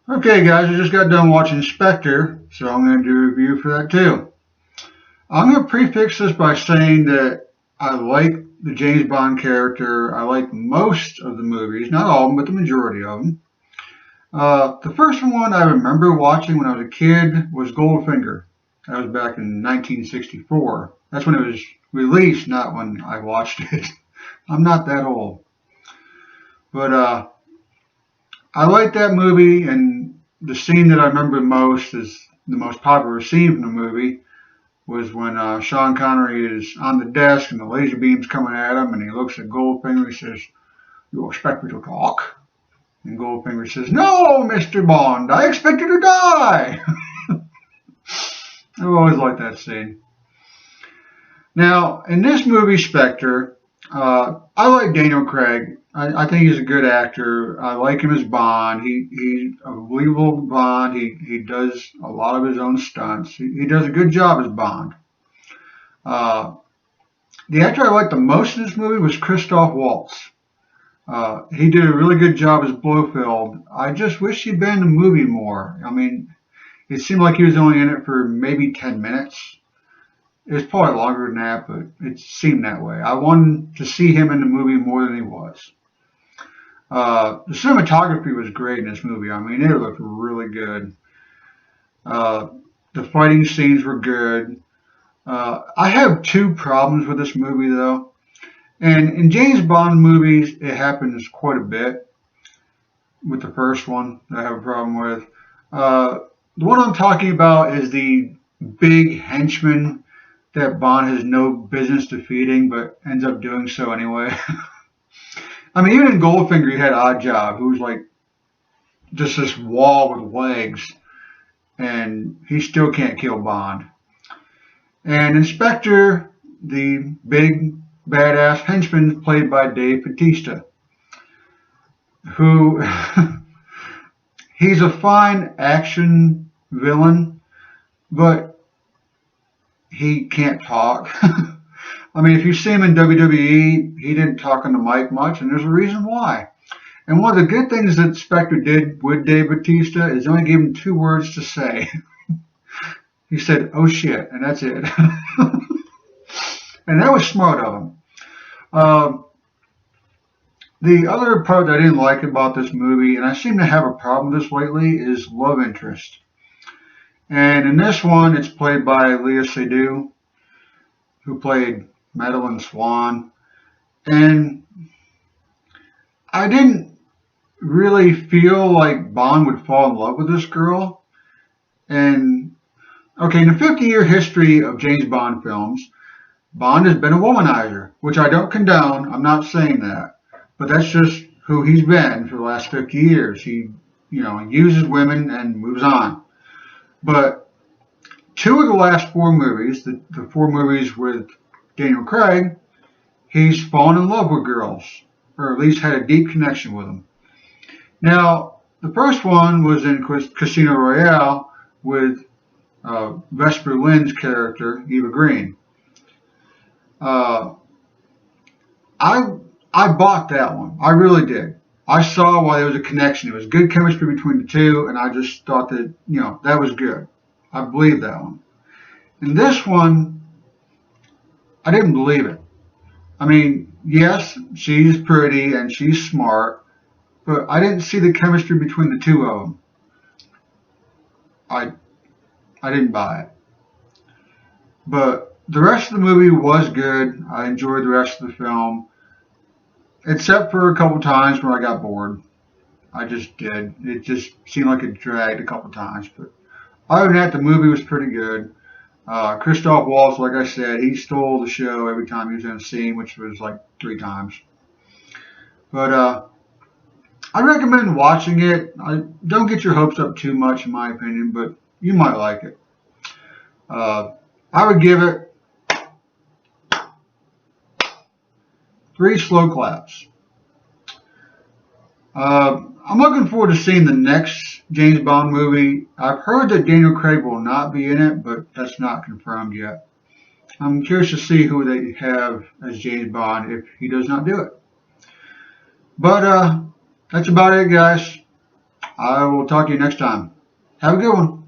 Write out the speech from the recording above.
Okay, guys, I just got done watching Spectre, so I'm going to do a review for that too. I'm going to prefix this by saying that I like the James Bond character. I like most of the movies, not all of them, but the majority of them. The first one I remember watching when I was a kid was Goldfinger. That was back in 1964. That's when it was released, not when I watched it. I'm not that old. But I like that movie, and the scene that I remember most is the most popular scene from the movie was when Sean Connery is on the desk and the laser beam's coming at him, and he looks at Goldfinger and he says, "You expect me to talk?" And Goldfinger says, "No, Mr. Bond, I expect you to die." I've always liked that scene. Now, in this movie, Spectre, I like Daniel Craig. I think he's a good actor. I like him as Bond. He's a believable Bond. He does a lot of his own stunts. He does a good job as Bond. Uh, the actor I liked the most in this movie was Christoph Waltz. He did a really good job as Blofeld. I just wish he'd been in the movie more. I mean, it seemed like he was only in it for maybe 10 minutes. It was probably longer than that, but it seemed that way. I wanted to see him in the movie more than he was. The cinematography was great in this movie. I mean, it looked really good. Uh, the fighting scenes were good. I have two problems with this movie, though. And in James Bond movies, it happens quite a bit. With the first one, that I have a problem with. Uh, the one I'm talking about is the big henchman that Bond has no business defeating, but ends up doing so anyway. I mean, even in Goldfinger, he had Oddjob, who was like just this wall with legs, and he still can't kill Bond. And Inspector, the big badass henchman, played by Dave Bautista, who he's a fine action villain, but he can't talk. I mean, if you see him in WWE, he didn't talk on the mic much, and there's a reason why. And one of the good things that Spectre did with Dave Bautista is only gave him two words to say. He said, "Oh shit," and that's it. And that was smart of him. Um, the other part that I didn't like about this movie, and I seem to have a problem with this lately, is love interest. And in this one, it's played by Leah Seydoux, who played Madeline Swan. And I didn't really feel like Bond would fall in love with this girl. And okay, in the 50-year history of James Bond films, Bond has been a womanizer, which I don't condone. I'm not saying that, but that's just who he's been for the last 50 years. He, uses women and moves on. But two of the last four movies, the four movies with Daniel Craig, he's fallen in love with girls, or at least had a deep connection with them. Now, the first one was in Casino Royale with Vesper Lynd's character, Eva Green. Uh, I I bought that one. I really did. I saw why there was a connection. It was good chemistry between the two, and I just thought that that was good. I believed that one. And this one, I didn't believe it. I mean, yes, she's pretty and she's smart, but I didn't see the chemistry between the two of them. I I didn't buy it. But the rest of the movie was good. I enjoyed the rest of the film, except for a couple times where I got bored. I just did. It just seemed like it dragged a couple times. But other than that, the movie was pretty good. Christoph Waltz, like I said, he stole the show every time he was in a scene, which was like three times. But I recommend watching it. Don't get your hopes up too much, in my opinion, but you might like it. Uh, I would give it three slow claps. I'm looking forward to seeing the next James Bond movie. I've heard that Daniel Craig will not be in it, but that's not confirmed yet. I'm curious to see who they have as James Bond if he does not do it. But that's about it, guys. I will talk to you next time. Have a good one.